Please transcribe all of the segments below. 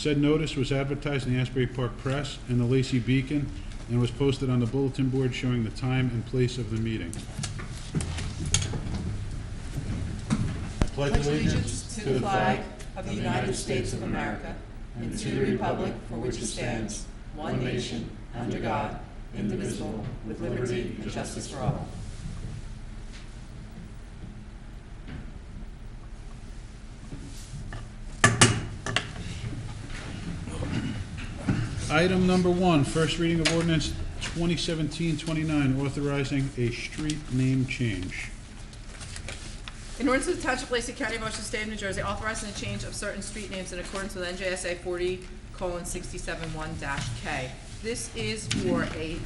Said notice was advertised in the Asbury Park Press and the Lacey Beacon and was posted on the bulletin board showing the time and place of the meeting. Pledge allegiance to the flag of the United States of America and to the republic for which it stands, one nation, under God, indivisible, with liberty and justice for all. Item number 1, first reading of ordinance 2017-29, authorizing a street name change. In order to the Township of Lacey County, Ocean State of New Jersey, authorizing the change of certain street names in accordance with NJSA 40:671-K. This is for a,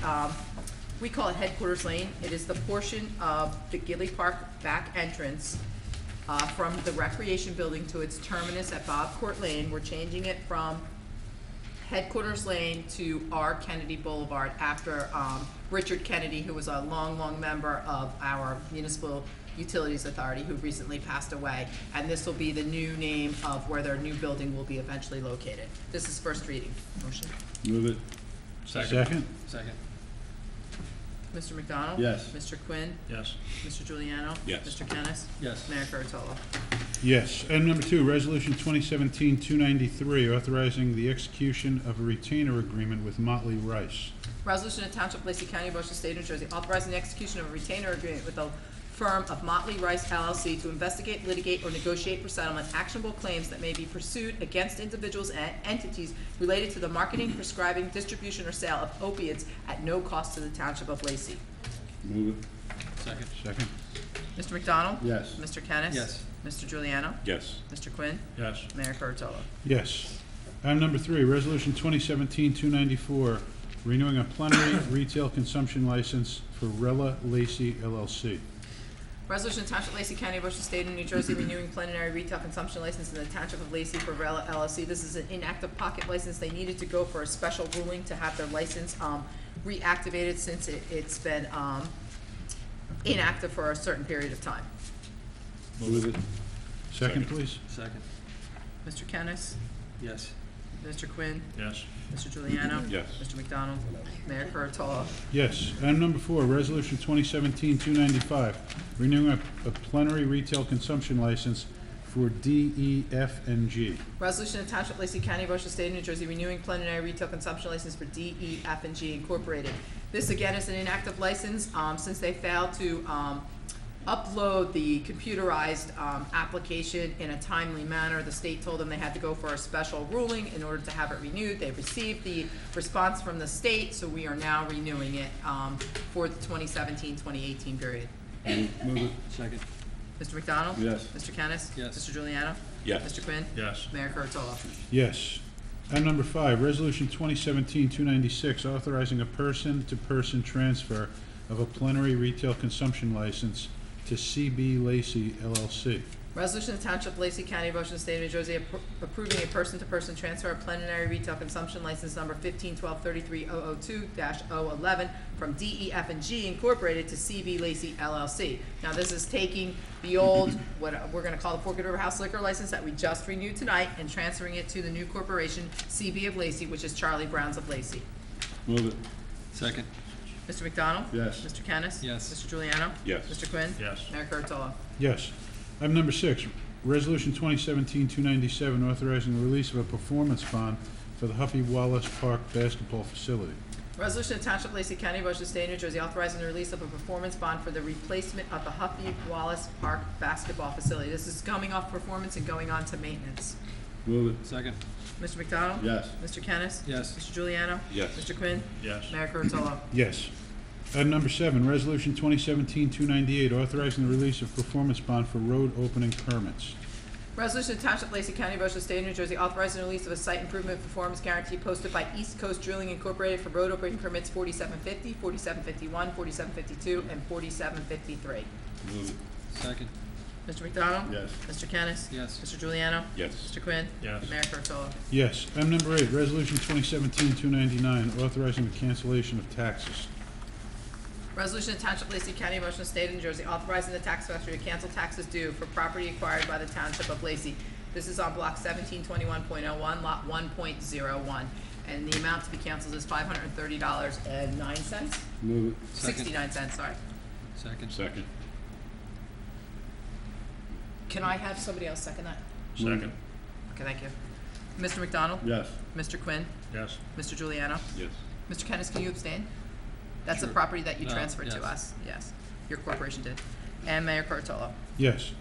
we call it Headquarters Lane. It is the portion of the Gilly Park back entrance from the Recreation Building to its terminus at Bob Court Lane. We're changing it from Headquarters Lane to R. Kennedy Boulevard after Richard Kennedy, who was a long member of our Municipal Utilities Authority, who recently passed away. And this will be the new name of where their new building will be eventually located. This is first reading. Motion. Move it. Second. Second. Mr. McDonald? Yes. Mr. Quinn? Yes. Mr. Juliano? Yes. Mr. Kennis? Yes. Mayor Kurtolo? Yes. Item number 2, resolution 2017-293, authorizing the execution of a retainer agreement with Motley Rice. Resolution of Township of Lacey County, Ocean State, New Jersey, authorizing the execution of a retainer agreement with the firm of Motley Rice LLC to investigate, litigate, or negotiate for settlement actionable claims that may be pursued against individuals and entities related to the marketing, prescribing, distribution, or sale of opiates at no cost to the Township of Lacey. Move it. Second. Second. Mr. McDonald? Yes. Mr. Kennis? Yes. Mr. Juliano? Yes. Mr. Quinn? Yes. Mayor Kurtolo? Yes. Item number 3, resolution 2017-294, renewing a plenary retail consumption license for Rella Lacey LLC. Resolution of Township of Lacey County, Ocean State of New Jersey, renewing plenary retail consumption license in the Township of Lacey for Rella LLC. This is an inactive pocket license. They needed to go for a special ruling to have their license reactivated since it's been inactive for a certain period of time. Move it. Second, please. Second. Mr. Kennis? Yes. Mr. Quinn? Yes. Mr. Juliano? Yes. Mr. McDonald? Mayor Kurtolo? Yes. Item number 4, resolution 2017-295, renewing a plenary retail consumption license for DEF&G. Resolution of Township of Lacey County, Ocean State of New Jersey, renewing plenary retail consumption license for DEF&G Incorporated. This again is an inactive license since they failed to upload the computerized application in a timely manner. The state told them they had to go for a special ruling in order to have it renewed. They received the response from the state, so we are now renewing it for the 2017-2018 period. Move it. Second. Mr. McDonald? Yes. Mr. Kennis? Yes. Mr. Juliano? Yes. Mr. Quinn? Yes. Mayor Kurtolo? Yes. Item number 5, resolution 2017-296, authorizing a person-to-person transfer of a plenary retail consumption license to CB Lacey LLC. Resolution of Township of Lacey County, Ocean State, New Jersey, approving a person-to-person transfer of plenary retail consumption license number 1512-33002-011 from DEF&G Incorporated to CB Lacey LLC. Now, this is taking the old, what we're going to call the Forked River House liquor license that we just renewed tonight and transferring it to the new corporation, CB of Lacey, which is Charlie Brown's of Lacey. Move it. Second. Mr. McDonald? Yes. Mr. Kennis? Yes. Mr. Juliano? Yes. Mr. Quinn? Yes. Mayor Kurtolo? Yes. Item number 6, resolution 2017-297, authorizing the release of a performance bond for the Huffy Wallace Park basketball facility. Resolution of Township of Lacey County, Ocean State, New Jersey, authorizing the release of a performance bond for the replacement of the Huffy Wallace Park basketball facility. This is coming off performance and going on to maintenance. Move it. Second. Mr. McDonald? Yes. Mr. Kennis? Yes. Mr. Juliano? Yes. Mr. Quinn? Yes. Mayor Kurtolo? Yes. Item number 7, resolution 2017-298, authorizing the release of performance bond for road opening permits. Resolution of Township of Lacey County, Ocean State, New Jersey, authorizing the release of a site improvement performance guarantee posted by East Coast Drilling Incorporated for road opening permits 4750, 4751, 4752, and 4753. Move it. Second. Mr. McDonald? Yes. Mr. Kennis? Yes. Mr. Juliano? Yes. Mr. Quinn? Yes. Mayor Kurtolo? Yes. Item number 8, resolution 2017-299, authorizing the cancellation of taxes. Resolution of Township of Lacey County, Ocean State of New Jersey, authorizing the tax collector to cancel taxes due for property acquired by the Township of Lacey. This is on block 1721.01, lot 1.01. And the amount to be canceled is $530.09. Move it. 69 cents, sorry. Second. Can I have somebody else second that? Second. Okay, thank you. Mr. McDonald? Yes. Mr. Quinn? Yes. Mr. Juliano? Yes. Mr. Kennis, can you abstain? That's the Sure. property that you No, transferred to yes. us. Yes, your corporation did. And Mayor Kurtolo. Yes.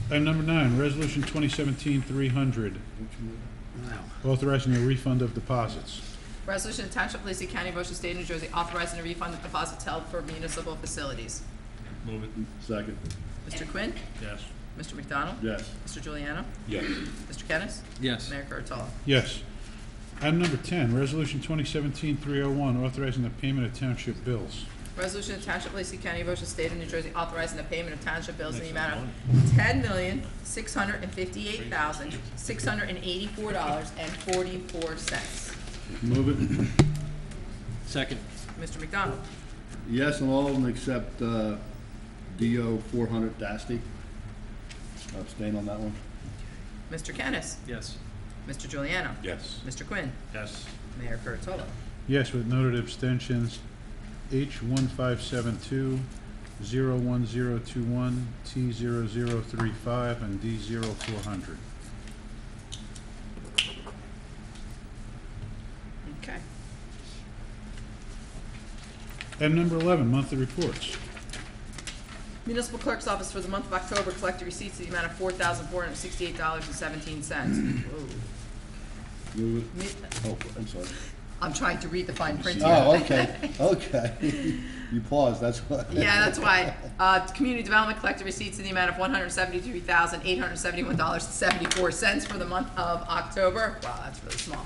Item number 9, Resolution 2017-300, authorizing a refund of deposits. Resolution to Township of Lacey County, Ocean State, New Jersey, authorizing a refund of deposits held for municipal facilities. Move it. Second. Mr. Quinn? Yes. Mr. McDonald? Yes. Mr. Juliano? Yes. Mr. Kennis? Yes. Mayor Kurtolo. Yes. Item number 10, Resolution 2017-301, authorizing the payment of township bills. Resolution to Township of Lacey County, Ocean State of New Jersey, authorizing the payment of township bills in the amount of $10,658,684.44. Move it. Second. Mr. McDonald? Yes on all of them except DO 400 Dasty. Abstain on that one. Mr. Kennis? Yes. Mr. Juliano? Yes. Mr. Quinn? Yes. Mayor Kurtolo. Yes, with noted abstentions, H1572, 01021, T0035, and D0400. Okay. Item number 11, monthly reports. Municipal Clerk's Office for the month of October collected receipts in the amount of $4,468.17. Move it. Oh, I'm sorry. I'm trying to read the fine print here. Oh, okay. Okay. You paused, that's why. Yeah, that's why. Community Development collected receipts in the amount of $173,871.74 for the month of October. Wow, that's really small.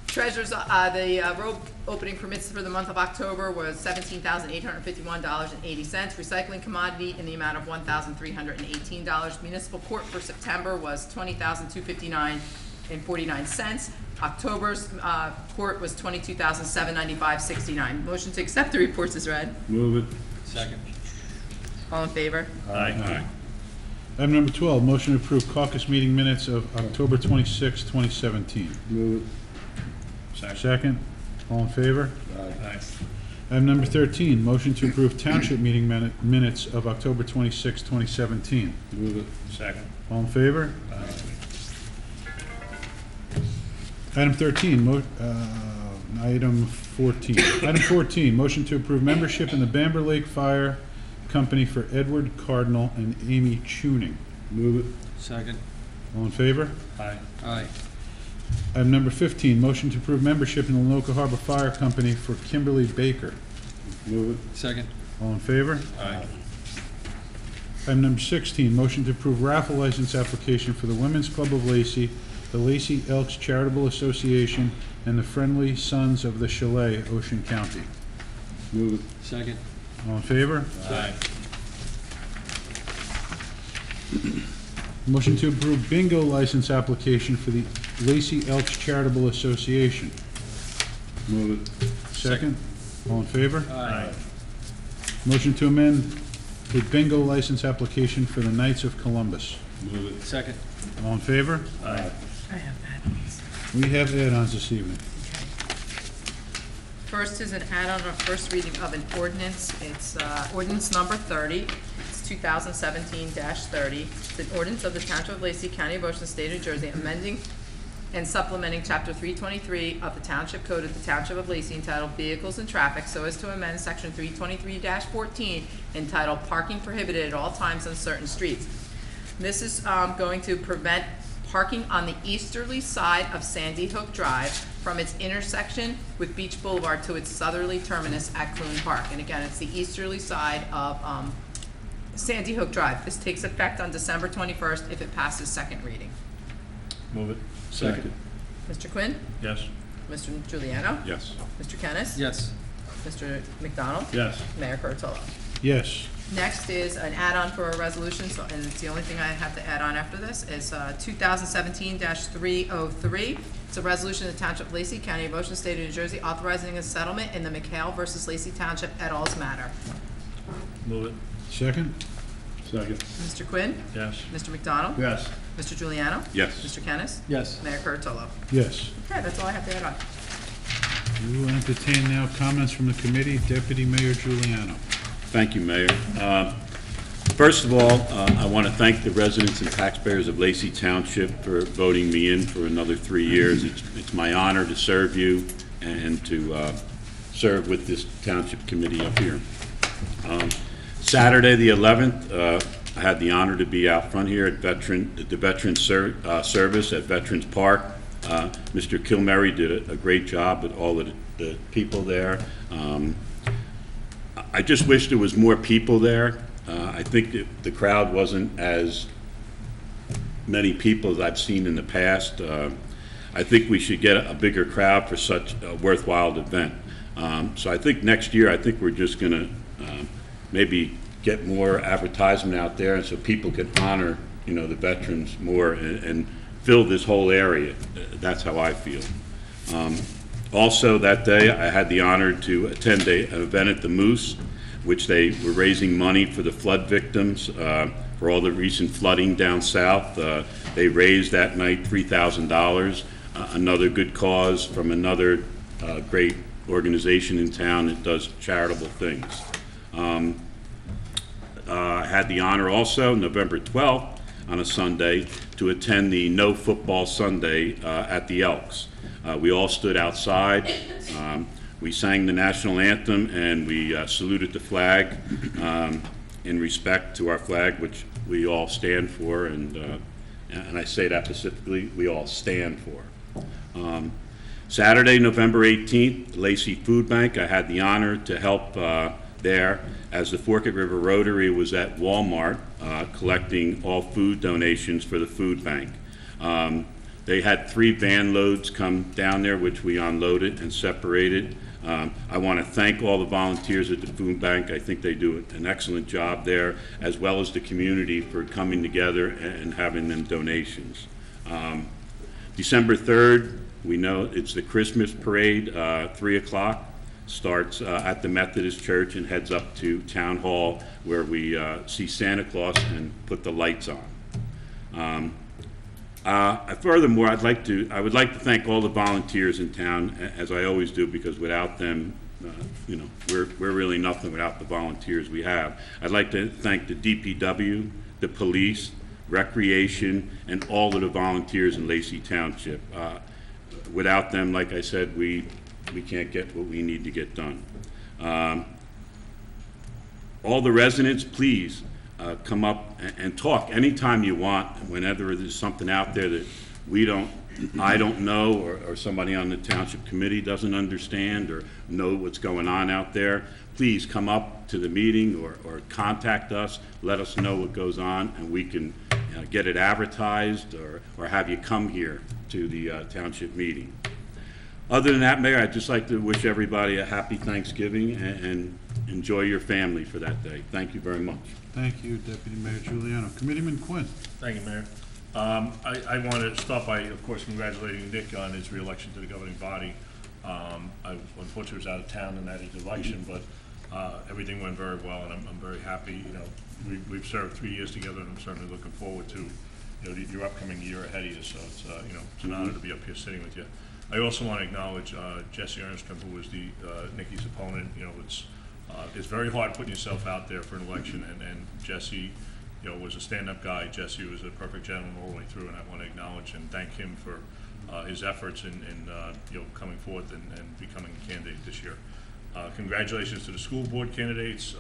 Treasurer's, the road opening permits for the month of October was $17,851.80. Recycling commodity in the amount of $1,318. Municipal court for September was $20,259.49. October's court was $22,795.69. Motion to accept the reports is read. Move it. Second. All in favor? Aye. Item number 12, motion to approve caucus meeting minutes of October 26, 2017. Move Second. All in favor? it. Aye. Item number 13, motion to approve township meeting minutes of October 26, 2017. Move it. Second. All in favor? Item 13, item 14. Item 14, motion to approve membership in the Bamber Lake Fire Company for Edward Cardinal and Amy Tuning. Move it. Second. All in favor? Aye. Item number 15, motion to approve membership in the Lanoka Harbor Fire Company for Kimberly Baker. Move it. Second. All in favor? Aye. Item number 16, motion to approve raffle license application for the Women's Club of Lacey, the Lacey Elks Charitable Association, and the Friendly Sons of the Chalet, Ocean County. Move it. Second. All in favor? Aye. Motion to approve bingo license application for the Lacey Elks Charitable Association. Move it. Second. All in favor? Aye. Motion to amend the bingo license application for the Knights of Columbus. Move it. Second. All in favor? Aye. I have add-ons. We have add-ons this evening. First is an add-on of first reading of an ordinance. It's ordinance number 30. It's 2017-30. It's an ordinance of the Township of Lacey, County of Ocean, State of New Jersey, amending and supplementing Chapter 323 of the Township Code of the Township of Lacey entitled Vehicles and Traffic so as to amend Section 323-14 entitled Parking Prohibited at All Times on Certain Streets. This is going to prevent parking on the easterly side of Sandy Hook Drive from its intersection with Beach Boulevard to its southerly terminus at Clune Park. And again, it's the easterly side of Sandy Hook Drive. This takes effect on December 21st if it passes second reading. Move it. Second. Mr. Quinn? Yes. Mr. Juliano? Yes. Mr. Kennis? Yes. Mr. McDonald? Yes. Mayor Kurtolo. Yes. Next is an add-on for a resolution, so, and it's the only thing I have to add on after this, is 2017-303. It's a resolution of the Township of Lacey, County of Ocean, State of New Jersey, authorizing a settlement in the McHale versus Lacey Township et al.'s matter. Move it. Second. Second. Mr. Quinn? Yes. Mr. McDonald? Yes. Mr. Juliano? Yes. Mr. Kennis? Yes. Mayor Kurtolo? Yes. Okay, that's all I have to add on. We will entertain now comments from the committee. Deputy Mayor Giuliano. Thank you, Mayor. First of all, I want to thank the residents and taxpayers of Lacey Township for voting me in for another 3 years. It's my honor to serve you and to serve with this township committee up here. Saturday, the 11th, I had the honor to be out front here at the Veterans Service at Veterans Park. Mr. Kilmerry did a great job with all of the people there. I just wish there was more people there. I think the crowd wasn't as many people as I've seen in the past. I think we should get a bigger crowd for such a worthwhile event. So I think next year, I think we're just going to maybe get more advertisement out there, and so people can honor, the veterans more and fill this whole area. That's how I feel. Also, that day, I had the honor to attend an event at the Moose, which they were raising money for the flood victims, for all the recent flooding down south. They raised that night $3,000, another good cause from another great organization in town that does charitable things. I had the honor also, November 12th, on a Sunday, to attend the No Football Sunday at the Elks. We all stood outside. We sang the national anthem, and we saluted the flag in respect to our flag, which we all stand for, and I say that specifically, we all stand for. Saturday, November 18th, Lacey Food Bank, I had the honor to help there as the Forked River Rotary was at Walmart collecting all food donations for the food bank. They had 3 van loads come down there, which we unloaded and separated. I want to thank all the volunteers at the food bank. I think they do an excellent job there, as well as the community for coming together and having them donations. December 3rd, we know it's the Christmas parade, 3 o'clock. Starts at the Methodist Church and heads up to Town Hall, where we see Santa Claus and put the lights on. Furthermore, I would like to thank all the volunteers in town, as I always do, because without them, we're really nothing without the volunteers we have. I'd like to thank the DPW, the police, recreation, and all of the volunteers in Lacey Township. Without them, like I said, we can't get what we need to get done. All the residents, please come up and talk anytime you want, whenever there's something out there that I don't know, or somebody on the township committee doesn't understand or know what's going on out there. Please come up to the meeting or contact us, let us know what goes on, and we can get it advertised or have you come here to the township meeting. Other than that, Mayor, I'd just like to wish everybody a happy Thanksgiving and enjoy your family for that day. Thank you very much. Thank you, Deputy Mayor Giuliano. Committeeman Quinn. Thank you, Mayor. I want to start by, of course, congratulating Nick on his reelection to the governing body. I unfortunately was out of town in that election, but everything went very well, and I'm very happy. We've served 3 years together, and I'm certainly looking forward to your upcoming year ahead of you. So it's an honor to be up here sitting with you. I also want to acknowledge Jesse Ernstrom, who was Nikki's opponent. It's very hard putting yourself out there for an election, and Jesse, was a stand-up guy. Jesse was a perfect gentleman all the way through, and I want to acknowledge and thank him for his efforts in coming forth and becoming a candidate this year. Congratulations to the school board candidates.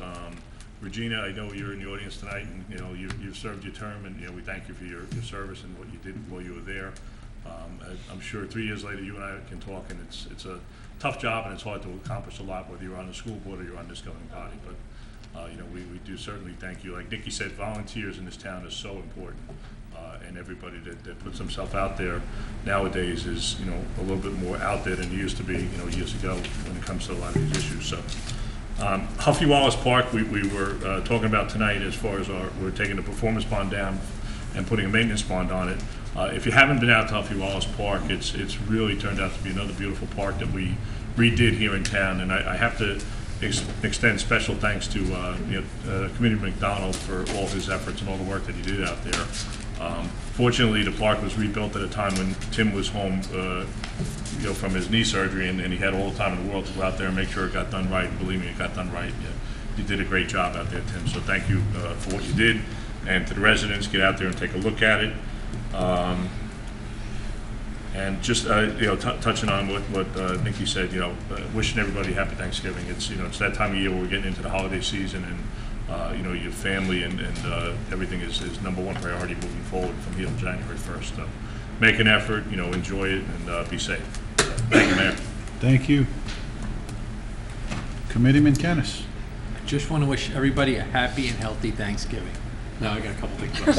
Regina, I know you're in the audience tonight, and you've served your term, and we thank you for your service and what you did while you were there. I'm sure 3 years later you and I can talk, and it's a tough job, and it's hard to accomplish a lot, whether you're on the school board or you're on this governing body. But we do certainly thank you. Like Nikki said, volunteers in this town is so important, and everybody that puts themselves out there nowadays is a little bit more out there than it used to be years ago when it comes to a lot of these issues. So Huffy Wallace Park, we were talking about tonight as far as we're taking the performance bond down and putting a maintenance bond on it. If you haven't been out to Huffy Wallace Park, it's really turned out to be another beautiful park that we redid here in town. And I have to extend special thanks to, Committee McDonald for all his efforts and all the work that he did out there. Fortunately, the park was rebuilt at a time when Tim was home, from his knee surgery, and he had all the time in the world to go out there and make sure it got done right. And believe me, it got done right. You did a great job out there, Tim. So thank you for what you did. And to the residents, get out there and take a look at it. And just touching on what Nikki said, wishing everybody happy Thanksgiving. It's it's that time of year where we're getting into the holiday season, and your family and everything is number one priority moving forward from here to January 1st. So make an effort, enjoy it, and be safe. Thank you, Mayor. Thank you. Committeeman Kennis. Just want to wish everybody a happy and healthy Thanksgiving. No, I got a couple big things.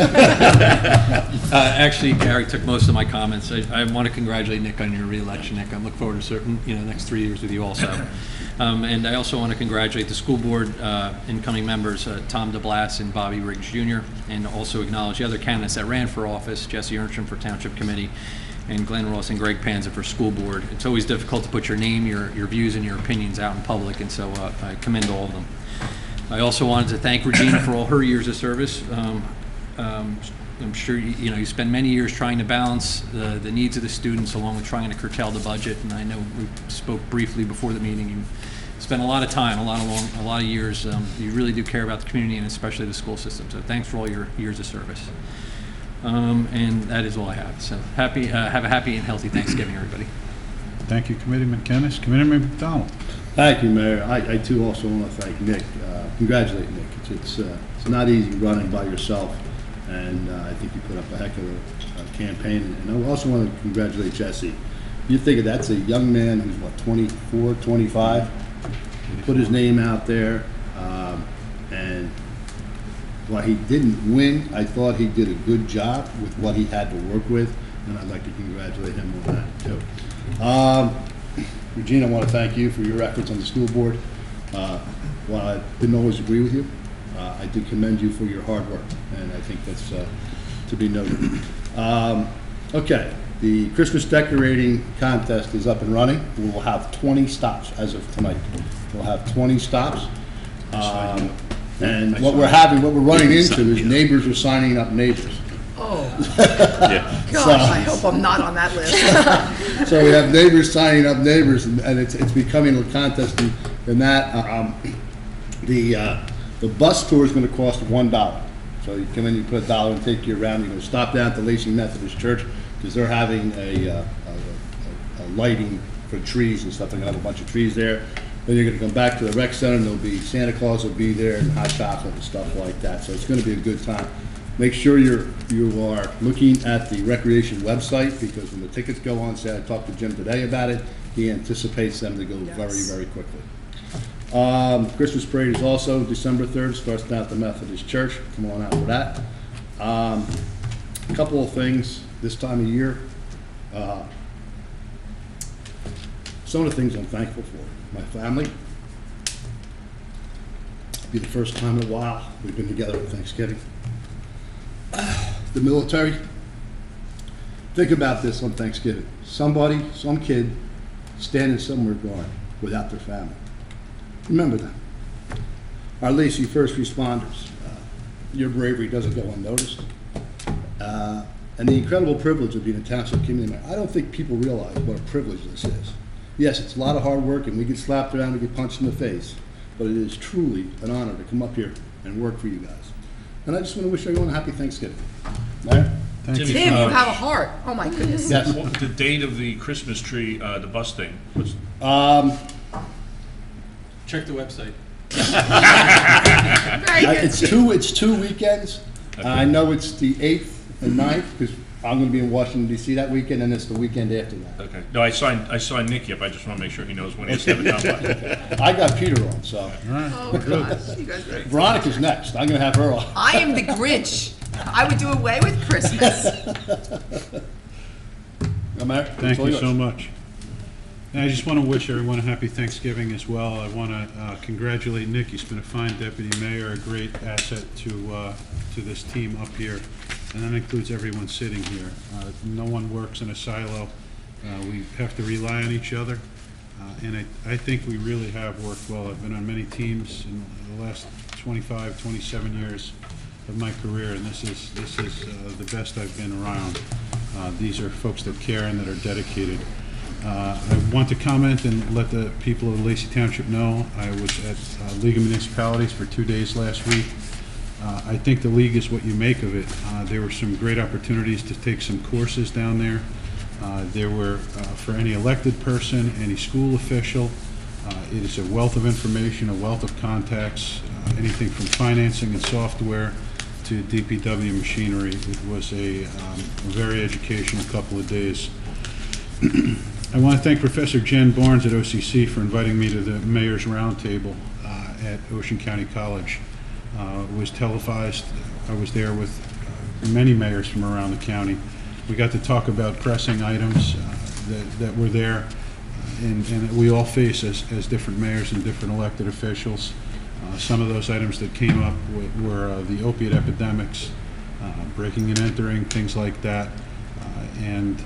Actually, Gary took most of my comments. I want to congratulate Nick on your re-election, Nick. I look forward to serving, the next 3 years with you also. And I also want to congratulate the school board incoming members, Tom DeBlas and Bobby Riggs Jr., and also acknowledge the other candidates that ran for office, Jesse Ernstrom for Township Committee, and Glenn Ross and Greg Panza for school board. It's always difficult to put your name, your views, and your opinions out in public, and so I commend all of them. I also wanted to thank Regina for all her years of service. I'm sure you spend many years trying to balance the needs of the students along with trying to curtail the budget. And I know we spoke briefly before the meeting. You spent a lot of time, a lot of years. You really do care about the community and especially the school system. So thanks for all your years of service. And that is all I have. So have a happy and healthy Thanksgiving, everybody. Thank you, Committeeman Kennis. Committeeman McDonald. Thank you, Mayor. I too also want to thank Nick. Congratulate Nick. It's not easy running by yourself, and I think you put up a heck of a campaign. And I also want to congratulate Jesse. You think that's a young man who's, 24, 25? He put his name out there, and while he didn't win, I thought he did a good job with what he had to work with, and I'd like to congratulate him on that, too. Regina, I want to thank you for your efforts on the school board. While I didn't always agree with you, I did commend you for your hard work, and I think that's to be noted. Okay, the Christmas decorating contest is up and running. We will have 20 stops as of tonight. We'll have 20 stops. And what we're running into is neighbors are signing up neighbors. Oh, Yeah. gosh, I hope I'm not on that list. So we have neighbors signing up neighbors, and it's becoming a contest. And that the bus tour is going to cost $1. So you come in, you put $1 and take you around. You're going to stop down at the Lacey Methodist Church because they're having a lighting for trees and stuff. They're going to have a bunch of trees there. Then you're going to come back to the rec center, and there'll be Santa Claus will be there and hot chocolate and stuff like that. So it's going to be a good time. Make sure you are looking at the recreation website, because when the tickets go on sale, I talked to Jim today about it. He anticipates them to go very, very quickly. Christmas parade is also December 3rd. Starts down at the Methodist Church. Come on out for that. A couple of things this time of year. Some of the things I'm thankful for. My family. It'll be the first time in a while we've been together at Thanksgiving. The military. Think about this on Thanksgiving. Some kid, standing somewhere guard without their family. Remember them. Our Lacey first responders. Your bravery doesn't go unnoticed. And the incredible privilege of being a township community member. I don't think people realize what a privilege this is. Yes, it's a lot of hard work, and we get slapped around and get punched in the face, but it is truly an honor to come up here and work for you guys. And I just want to wish everyone a happy Thanksgiving. Mayor? Thank you. Tim, you have a heart. Oh, my goodness. Yes. What the date of the Christmas tree, the bus thing? Check the website. Very good. It's two weekends. I know it's the 8th and 9th, because I'm going to be in Washington, D.C. that weekend, and it's the weekend after that. Okay. No, I signed Nicky up. I just want to make sure he knows when he's having time. I got Peter on, so. All right. Oh, gosh. You guys are Veronica's next. I'm going to have her on. I am the Grinch. I would do away with Christmas. Mayor? Thank you so much. And I just want to wish everyone a happy Thanksgiving as well. I want to congratulate Nick. He's been a fine deputy mayor, a great asset to this team up here, and that includes everyone sitting here. No one works in a silo. We have to rely on each other, And I think we really have worked well. I've been on many teams in the last 25, 27 years of my career, and this is the best I've been around. These are folks that care and that are dedicated. I want to comment and let the people of Lacey Township know I was at League of Municipalities for 2 days last week. I think the league is what you make of it. There were some great opportunities to take some courses down there. There were, for any elected person, any school official, it is a wealth of information, a wealth of contacts, anything from financing and software to DPW machinery. It was a very educational couple of days. I want to thank Professor Jen Barnes at OCC for inviting me to the Mayor's Roundtable at Ocean County College. It was televised. I was there with many mayors from around the county. We got to talk about pressing items that were there and that we all face as different mayors and different elected officials. Some of those items that came up were the opiate epidemics, breaking and entering, things like that, and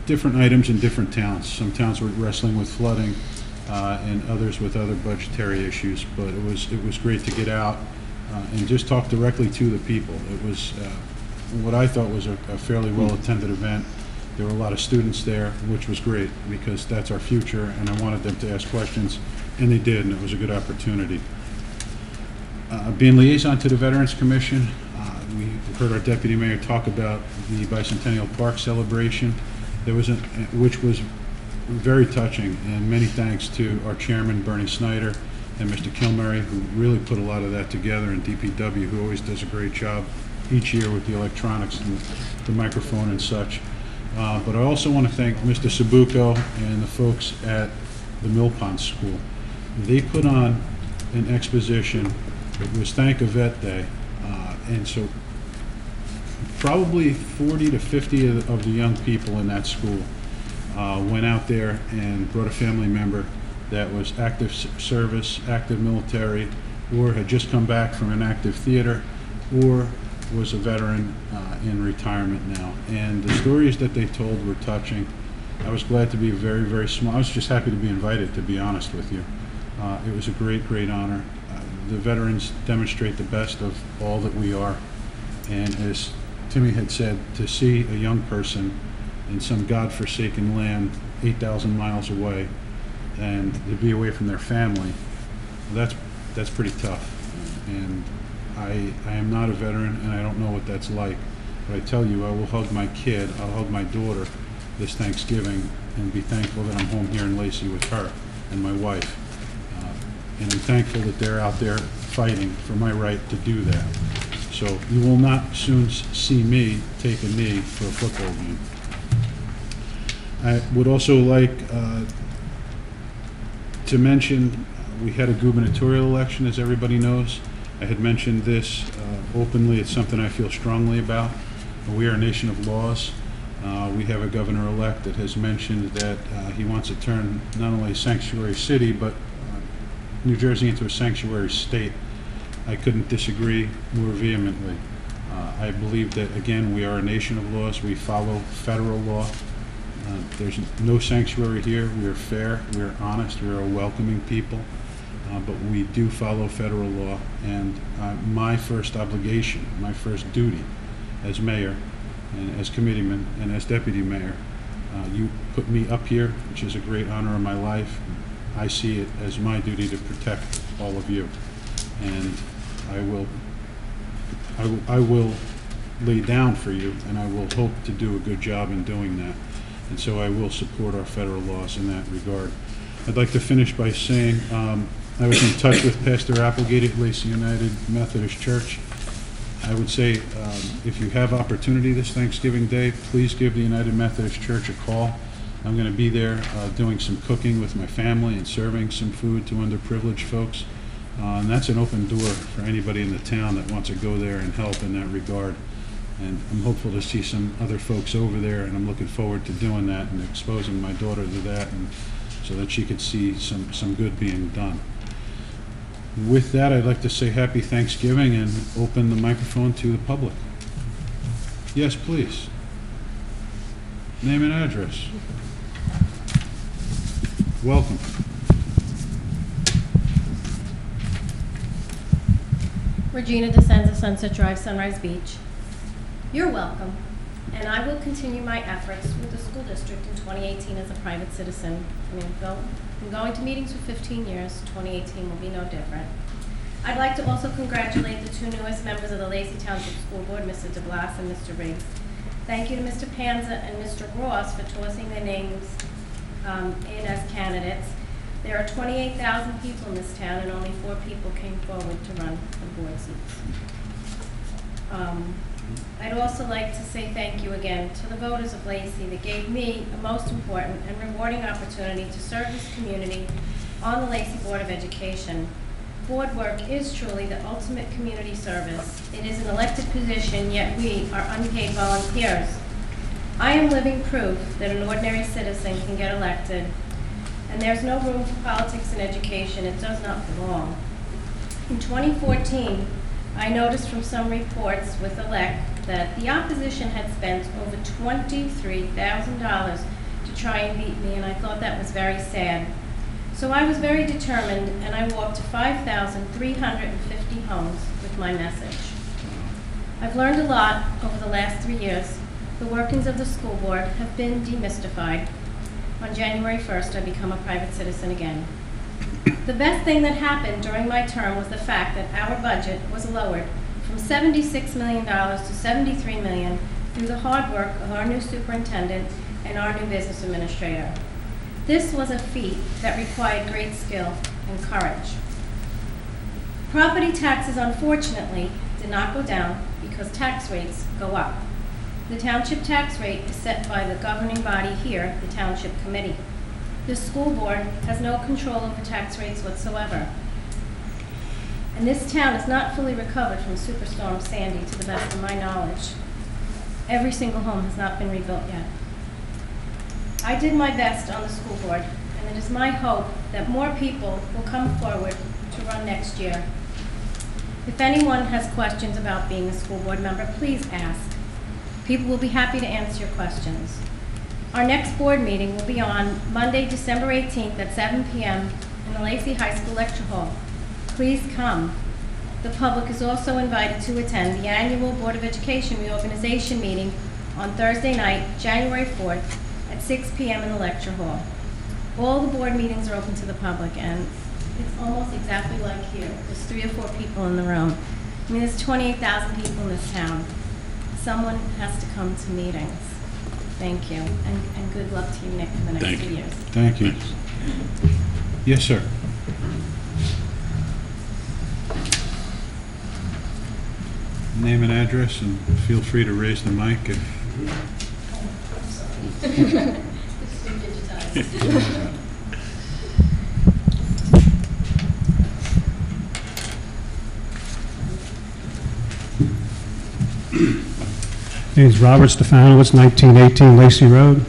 different items in different towns. Some towns were wrestling with flooding and others with other budgetary issues, but it was great to get out and just talk directly to the people. It was what I thought was a fairly well-attended event. There were a lot of students there, which was great because that's our future, and I wanted them to ask questions, and they did, and it was a good opportunity. Being liaison to the Veterans Commission, we heard our deputy mayor talk about the Bicentennial Park celebration. There was which was very touching, and many thanks to our chairman, Bernie Snyder, and Mr. Kilmurray, who really put a lot of that together, and DPW, who always does a great job each year with the electronics and the microphone and such. But I also want to thank Mr. Sabuco and the folks at the Mill Pond School. They put on an exposition. It was Thank a Vet Day, and so probably 40 to 50 of the young people in that school went out there and brought a family member that was active service, active military, or had just come back from an active theater, or was a veteran in retirement now. And the stories that they told were touching. I was glad to be very, very small. I was just happy to be invited, to be honest with you. It was a great, great honor. The veterans demonstrate the best of all that we are. And as Timmy had said, to see a young person in some godforsaken land 8,000 miles away and to be away from their family, that's pretty tough. And I am not a veteran, and I don't know what that's like. But I tell you, I will hug my kid, I'll hug my daughter this Thanksgiving and be thankful that I'm home here in Lacey with her and my wife. And I'm thankful that they're out there fighting for my right to do that. So you will not soon see me take a knee for a football game. I would also like to mention we had a gubernatorial election, as everybody knows. I had mentioned this openly. It's something I feel strongly about. We are a nation of laws. We have a governor-elect that has mentioned that he wants to turn not only a sanctuary city, but New Jersey into a sanctuary state. I couldn't disagree more vehemently. I believe that, again, we are a nation of laws. We follow federal law. There's no sanctuary here. We are fair. We are honest. We are a welcoming people. But we do follow federal law. And my first obligation, my first duty as mayor and as committeeman and as deputy mayor, you put me up here, which is a great honor of my life. I see it as my duty to protect all of you. And I will lay down for you, and I will hope to do a good job in doing that. And so I will support our federal laws in that regard. I'd like to finish by saying I was in touch with Pastor Applegate at Lacey United Methodist Church. I would say if you have opportunity this Thanksgiving Day, please give the United Methodist Church a call. I'm going to be there doing some cooking with my family and serving some food to underprivileged folks. And that's an open door for anybody in the town that wants to go there and help in that regard. And I'm hopeful to see some other folks over there, and I'm looking forward to doing that and exposing my daughter to that, and so that she could see some good being done. With that, I'd like to say happy Thanksgiving and open the microphone to the public. Yes, please. Name and address. Welcome. Regina DeSenza, Sunset Drive, Sunrise Beach. You're welcome, and I will continue my efforts with the school district in 2018 as a private citizen. I'm going to meetings for 15 years. 2018 will be no different. I'd like to also congratulate the two newest members of the Lacey Township School Board, Mr. DeBlas and Mr. Riggs. Thank you to Mr. Panza and Mr. Ross for tossing their names in as candidates. There are 28,000 people in this town, and only 4 people came forward to run for board seats. I'd also like to say thank you again to the voters of Lacey that gave me a most important and rewarding opportunity to serve this community on the Lacey Board of Education. Board work is truly the ultimate community service. It is an elected position, yet we are unpaid volunteers. I am living proof that an ordinary citizen can get elected, and there's no room for politics in education. It does not belong. In 2014, I noticed from some reports with ELEC that the opposition had spent over $23,000 to try and beat me, and I thought that was very sad. So I was very determined, and I walked to 5,350 homes with my message. I've learned a lot over the last 3 years. The workings of the school board have been demystified. On January 1st, I become a private citizen again. The best thing that happened during my term was the fact that our budget was lowered from $76 million to $73 million through the hard work of our new superintendent and our new business administrator. This was a feat that required great skill and courage. Property taxes, unfortunately, did not go down because tax rates go up. The township tax rate is set by the governing body here, the Township Committee. The school board has no control over tax rates whatsoever. And this town is not fully recovered from Superstorm Sandy, to the best of my knowledge. Every single home has not been rebuilt yet. I did my best on the school board, and it is my hope that more people will come forward to run next year. If anyone has questions about being a school board member, please ask. People will be happy to answer your questions. Our next board meeting will be on Monday, December 18th at 7 p.m. in the Lacey High School Lecture Hall. Please come. The public is also invited to attend the annual Board of Education reorganization meeting on Thursday night, January 4th at 6 p.m. in the lecture hall. All the board meetings are open to the public, and it's almost exactly like here. There's 3 or 4 people in the room. I mean, there's 28,000 people in this town. Someone has to come to meetings. Thank you, and good luck to you, Nick, for the next Thank 2 you. years. Thank you. Yes, sir. Name and address, and feel free to raise the mic if... My name is Robert Stefanowitz, 1918 Lacey Road.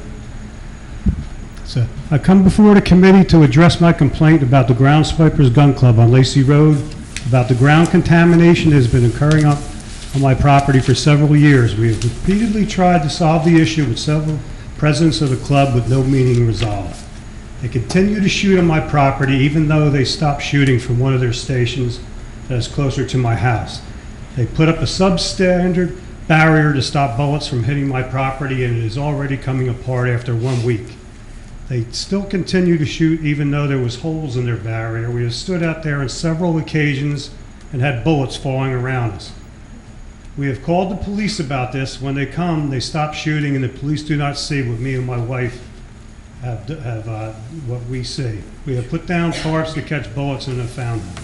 So I come before the committee to address my complaint about the Ground Swipers Gun Club on Lacey Road, about the ground contamination that has been occurring on my property for several years. We have repeatedly tried to solve the issue with several presidents of the club with no meaning resolved. They continue to shoot on my property even though they stopped shooting from one of their stations that is closer to my house. They put up a substandard barrier to stop bullets from hitting my property, and it is already coming apart after 1 week. They still continue to shoot even though there was holes in their barrier. We have stood out there on several occasions and had bullets falling around us. We have called the police about this. When they come, they stop shooting, and the police do not see what me and my wife have what we see. We have put down tarps to catch bullets and have found them.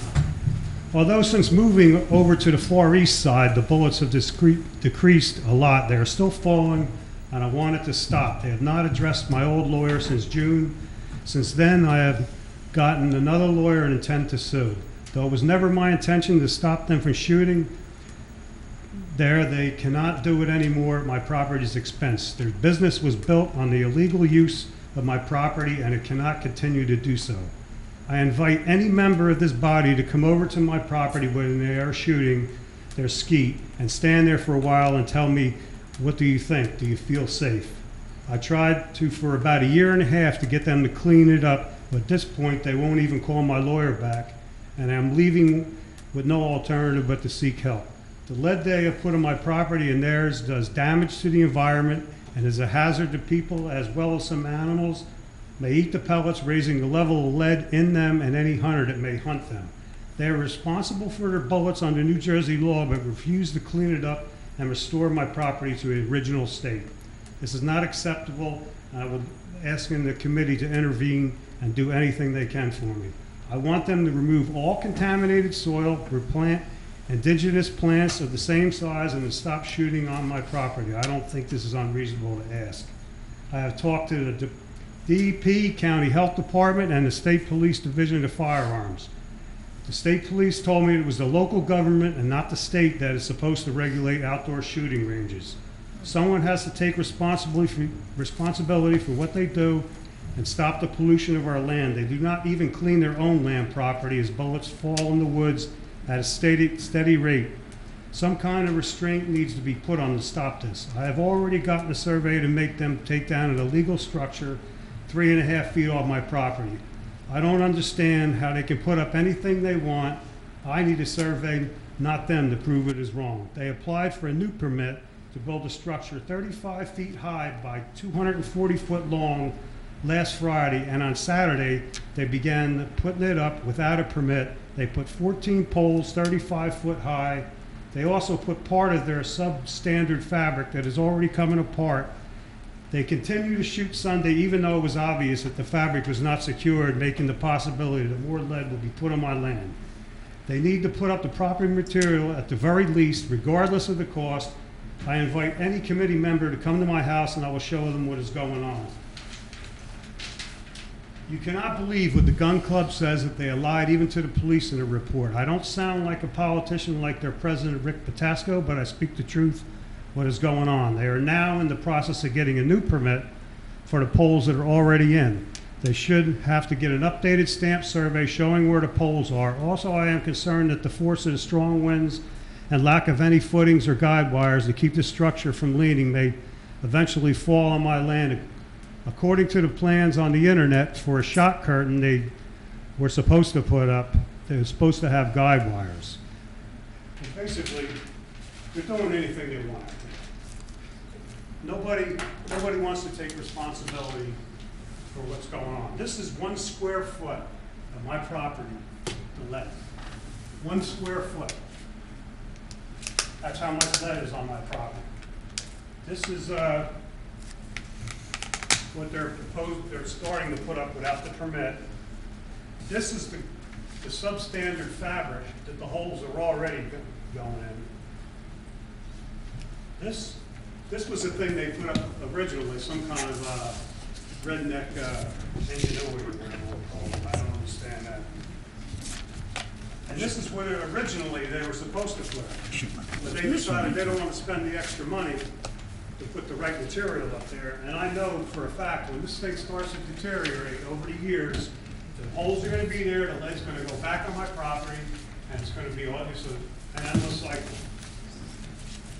Although since moving over to the far east side, the bullets have decreased a lot, they are still falling, and I want it to stop. They have not addressed my old lawyer since June. Since then, I have gotten another lawyer and intend to sue. Though it was never my intention to stop them from shooting, they cannot do it anymore at my property's expense. Their business was built on the illegal use of my property, and it cannot continue to do so. I invite any member of this body to come over to my property when they are shooting their skeet and stand there for a while and tell me, what do you think? Do you feel safe? I tried to, for about 1.5 years, to get them to clean it up, But at this point, they won't even call my lawyer back, and I'm leaving with no alternative but to seek help. The lead they have put on my property and theirs does damage to the environment and is a hazard to people as well as some animals may eat the pellets, raising the level of lead in them and any hunter that may hunt them. They are responsible for their bullets under New Jersey law, but refuse to clean it up and restore my property to its original state. This is not acceptable, and I would ask the committee to intervene and do anything they can for me. I want them to remove all contaminated soil, replant indigenous plants of the same size, and to stop shooting on my property. I don't think this is unreasonable to ask. I have talked to the DEP, County Health Department, and the State Police Division of Firearms. The state police told me it was the local government and not the state that is supposed to regulate outdoor shooting ranges. Someone has to take responsibility for what they do and stop the pollution of our land. They do not even clean their own land property as bullets fall in the woods at a steady rate. Some kind of restraint needs to be put on to stop this. I have already gotten a survey to make them take down an illegal structure 3.5 feet off my property. I don't understand how they can put up anything they want. I need a survey, not them, to prove it is wrong. They applied for a new permit to build a structure 35 feet high by 240 foot long last Friday, and on Saturday they began putting it up without a permit. They put 14 poles 35 foot high. They also put part of their substandard fabric that is already coming apart. They continue to shoot Sunday even though it was obvious that the fabric was not secured, making the possibility that more lead will be put on my land. They need to put up the proper material at the very least, regardless of the cost. I invite any committee member to come to my house and I will show them what is going on. You cannot believe what the gun club says, that they lied even to the police in a report. I don't sound like a politician like their president, Rick Patasco, but I speak the truth, what is going on. They are now in the process of getting a new permit for the poles that are already in. They should have to get an updated stamp survey showing where the poles are. Also, I am concerned that the force of the strong winds and lack of any footings or guide wires to keep the structure from leaning may eventually fall on my land. According to the plans on the internet for a shot curtain they were supposed to put up, they were supposed to have guide wires. And basically, they're doing anything they want. Nobody wants to take responsibility for what's going on. This is 1 square foot of my property, the lead. 1 square foot. That's how much lead is on my property. This is what they're starting to put up without the permit. This is the substandard fabric that the holes are already going in. This was the thing they put up originally, some kind of redneck ingenuity. I don't understand that. And this is where originally they were supposed to put it. But they decided they don't want to spend the extra money to put the right material up there. And I know for a fact when this thing starts to deteriorate over the years, the holes are going to be there, the lead's going to go back on my property, and it's going to be obviously an endless cycle.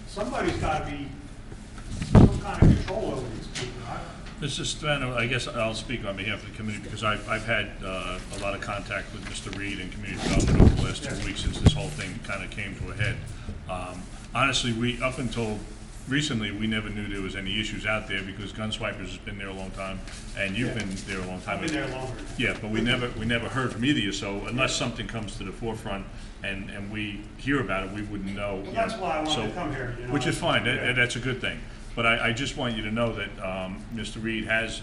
Somebody's got to be some kind of control over these people. Mr. Stefano, I guess I'll speak on behalf of the committee because I've had a lot of contact with Mr. Reed and community development over the last 2 weeks since this whole thing kind of came to a head. Honestly, up until recently, we never knew there was any issues out there because Gunswipers has been there a long time, and you've been there a long time. I've been there longer. Yeah, but we never heard from either of you. So unless something comes to the forefront and we hear about it, we wouldn't know. Well, that's why I wanted to come here. Which is fine. That's a good thing. But I just want you to know that Mr. Reed has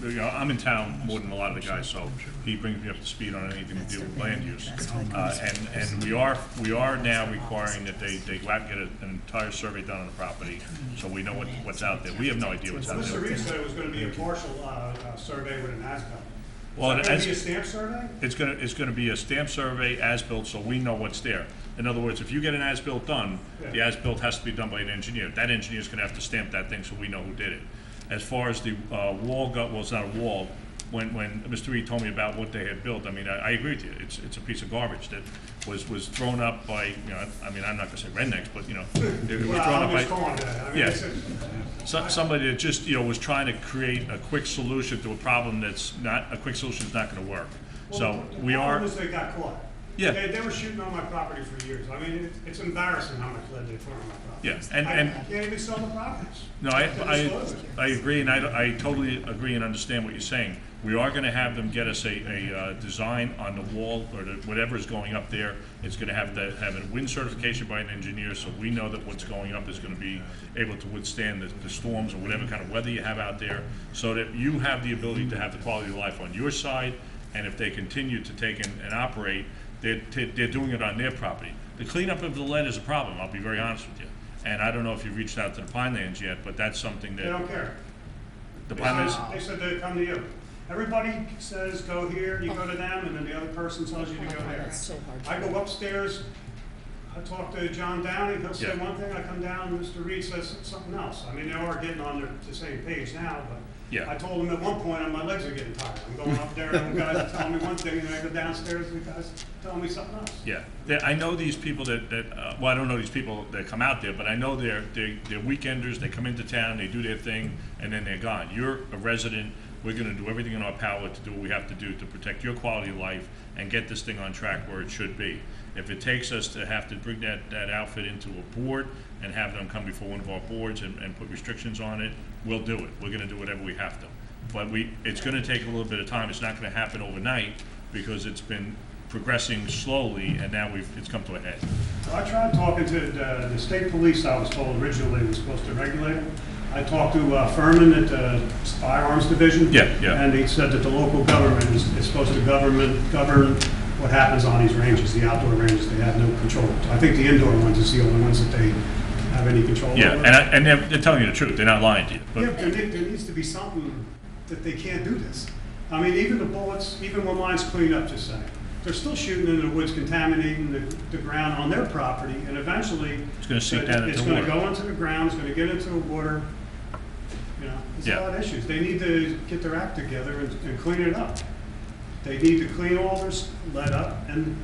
I'm in town more than a lot of the guys, so he brings me up to speed on anything to do with land use. And we are now requiring that they go out and get an entire survey done on the property, so we know what's out there. We have no idea what's out there. Mr. Reed said it was going to be a partial survey with an as-built. Well, is it going to be a stamp survey? It's going to be a stamp survey as-built, so we know what's there. In other words, if you get an as-built done, the as-built has to be done by an engineer. That engineer's going to have to stamp that thing so we know who did it. As far as the wall well, it's not a wall, when Mr. Reed told me about what they had built, I mean, I agree with you. It's a piece of garbage that was thrown up by, you know, I mean, I'm not gonna say rednecks, but, you know, it was Well, thrown I'm up just by. calling that. I mean, Yeah. it's Somebody that just, you know, was trying to create a quick solution to a problem that's not, a quick solution is not gonna work. So we The are, problem is they got caught. Yeah. They were shooting on my property for years. I mean, it's embarrassing how much lead they put on my property. Yeah, I and can't even sell the properties. no, They disclose it. I agree, and I totally agree and understand what you're saying. We are gonna have them get us a design on the wall, or whatever is going up there. It's gonna have to have a wind certification by an engineer, so we know that what's going up is gonna be able to withstand the storms or whatever kind of weather you have out there, so that you have the ability to have the quality of life on your side, and if they continue to take and operate, they're doing it on their property. The cleanup of the lead is a problem, I'll be very honest with you. And I don't know if you've reached out to the Pinelands yet, but that's something that. They don't care. The Pinelands, They said they'd come to you. Everybody says, go here, you go to them, and then the other person tells you to go there. I go upstairs, I talk to John Downey, he'll say Yeah. one thing, I come down, and Mr. Reed says something else. I mean, they are getting on the same page now, but Yeah. I told them at one point, my legs are getting tired. I'm going up there, and the guys are telling me one thing, and then I go downstairs, and the guys telling me something else. yeah, I know these people well, I don't know these people that come out there, but I know they're weekenders, they come into town, they do their thing, and then they're gone. You're a resident, we're gonna do everything in our power to do what we have to do to protect your quality of life and get this thing on track where it should be. If it takes us to have to bring that outfit into a board and have them come before one of our boards and put restrictions on it, we'll do it. We're gonna do whatever we have to. But it's gonna take a little bit of time. It's not gonna happen overnight because it's been progressing slowly and now it's come to a head. I tried talking to the state police, I was told originally was supposed to regulate them. I talked to Furman at the Firearms Division. Yeah, yeah. And he said that the local government is supposed to govern what happens on these ranges, the outdoor ranges. They have no control. I think the indoor ones is the only ones that they have any control Yeah, over. and they're telling you the truth. They're not lying to you. Yeah, But but there needs to be something that they can't do this. I mean, even the bullets, even when mine's cleaned up, just saying, they're still shooting into the woods, contaminating the ground on their property, and eventually It's gonna seep down into it's the gonna water. go into the ground, it's gonna get into the water. You know, it's a Yeah. lot of issues. They need to get their act together and clean it up. They need to clean all this lead up and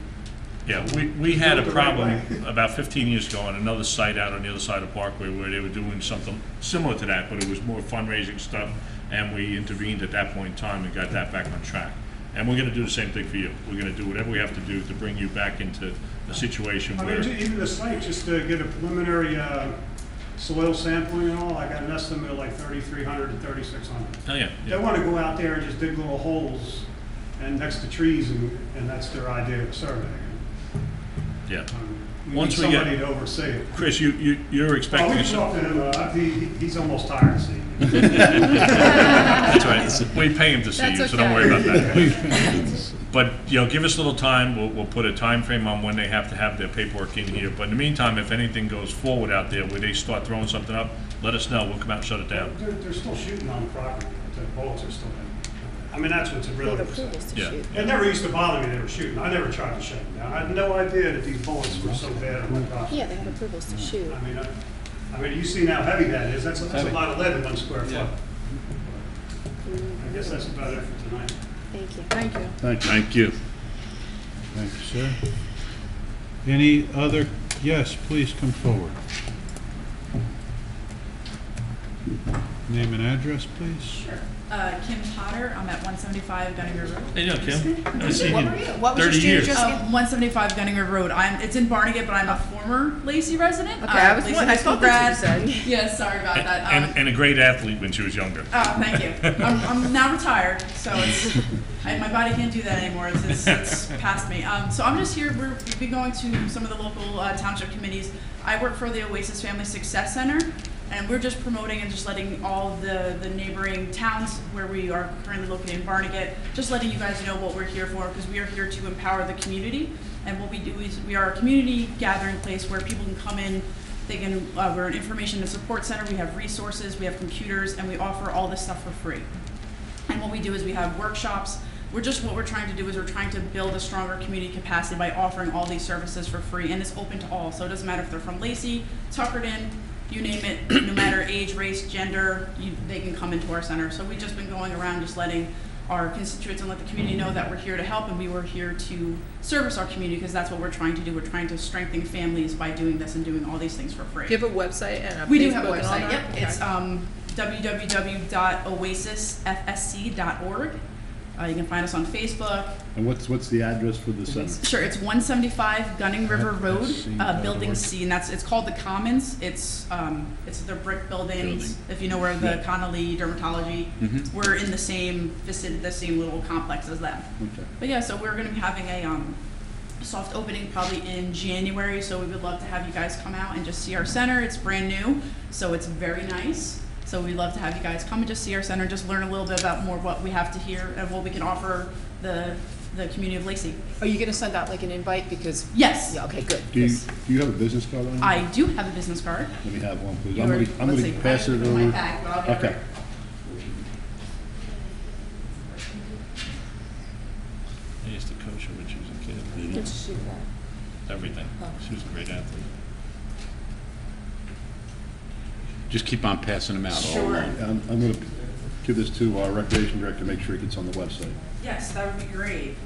yeah, we had a Do it the right problem way. about 15 years ago on another site out on the other side of Parkway where they were doing something similar to that, but it was more fundraising stuff, and we intervened at that point in time and got that back on track. And we're gonna do the same thing for you. We're gonna do whatever we have to do to bring you back into a situation I where. mean, even the site, just to get a preliminary soil sampling and all, I got an estimate of like 3,300 to 3,600. Oh, yeah, They yeah. want to go out there and just dig little holes and next to trees, and that's their idea of surveying. Yeah. We Once need we get- somebody to oversee it. Chris, you're Well, expecting we some. talked to him, he's almost tired of seeing it. That's right. We pay him to see That's you, so don't okay. worry about that. But, you know, give us a little time. We'll put a time frame on when they have to have their paperwork in here. But in the meantime, if anything goes forward out there where they start throwing something up, let us know. We'll come out and shut it down. They're still shooting on the property, the bullets are still in. I mean, that's what's really upsetting. Yeah. It never used to bother me they were shooting. I never tried to shut them down. I had no idea that these bullets were so bad on my property. Yeah, they have approvals to shoot. I mean, you see how heavy that is. That's a lot of lead in 1 square foot. Yeah. I guess that's about it for tonight. Thank you. Thank you. Thank you. Thank you. Thank you, sir. Any other, yes, please come forward. Name and address, please. Kim Potter, I'm at 175 Gunning River Road. Hey, you know, Kim, I've seen What you were you? What was your 30 street years. address? 175 Gunning River Road. It's in Barnegat, but I'm a former Lacey resident. Okay, I was Lacey wondering, High I School thought that's what grad. you said. Yes, sorry about that. And a great athlete when she was younger. Oh, thank you. I'm now retired, so my body can't do that anymore. It's past me. So I'm just here. We've been going to some of the local township committees. I work for the Oasis Family Success Center, and we're just promoting and just letting all of the neighboring towns where we are currently located in Barnegat, just letting you guys know what we're here for, because we are here to empower the community. And what we do is we are a community gathering place where people can come in. They can. We're an information and support center. We have resources, we have computers, and we offer all this stuff for free. And what we do is we have workshops. What we're trying to do is we're trying to build a stronger community capacity by offering all these services for free, and it's open to all. So it doesn't matter if they're from Lacey, Tuckerton, you name it, no matter age, race, gender, they can come into our center. So we've just been going around just letting our constituents and let the community know that we're here to help and we were here to service our community, because that's what we're trying to do. We're trying to strengthen families by doing this and doing all these things for free. Do you have a website and a We do have a Facebook and all website, that? yep. Okay. It's www.oasisfsc.org. You can find us on Facebook. And what's the address for the center? Sure, it's 175 Gunning River Road, FSC.org. Building C, and it's called the Commons. It's the brick buildings. Building. If you know where the Yeah. Connolly Dermatology, we're in the same vicinity, the same little complex as them. Okay. But yeah, so we're gonna be having a soft opening probably in January, so we would love to have you guys come out and just see our center. It's brand new, so it's very nice. So we'd love to have you guys come and just see our center, just learn a little bit about more what we have to hear and what we can offer the community of Lacey. Are you gonna send out like an invite, because? Yes, Yeah, okay, good. Do you have a business card on you? I do have a business card. Let me have one, please. You I'm already- gonna let's see, pass I it have in my over. bag, but I'll get it Okay. right. I used to coach her when she was a kid. Everything. She was a great athlete. Just keep on passing them out all Sure. along. I'm gonna give this to our recreation director, make sure it gets on the website. Yes, that would be great.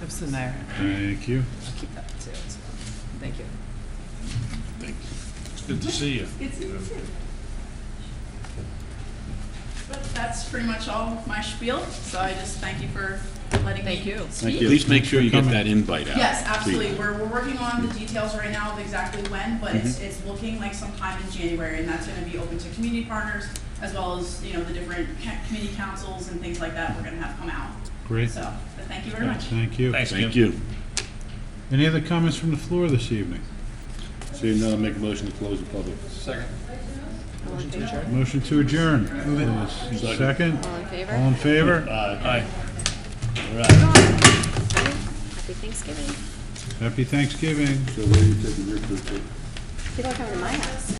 That's the mayor. Thank you. Keep that too. so. Thank you. Thank you. It's good to see you. But that's pretty much all my spiel, so I just thank you for letting me Thank you. speak. Please make sure you get Coming. that invite out. Yes, absolutely. please. We're working on the details right now of exactly when, but it's looking like sometime in January, and that's gonna be open to community partners, as well as, the different community councils and things like that we're gonna have come out. Great. So, but thank you very much. Thank you. Thanks, Kim. Thank you. Any other comments from the floor this evening? Seeing none, I'll make a motion to close the public. Motion to adjourn. Please. Second? All in favor? All in favor? Aye. All right. Happy Thanksgiving. Happy Thanksgiving. So where are you taking your food to? People are coming to my house.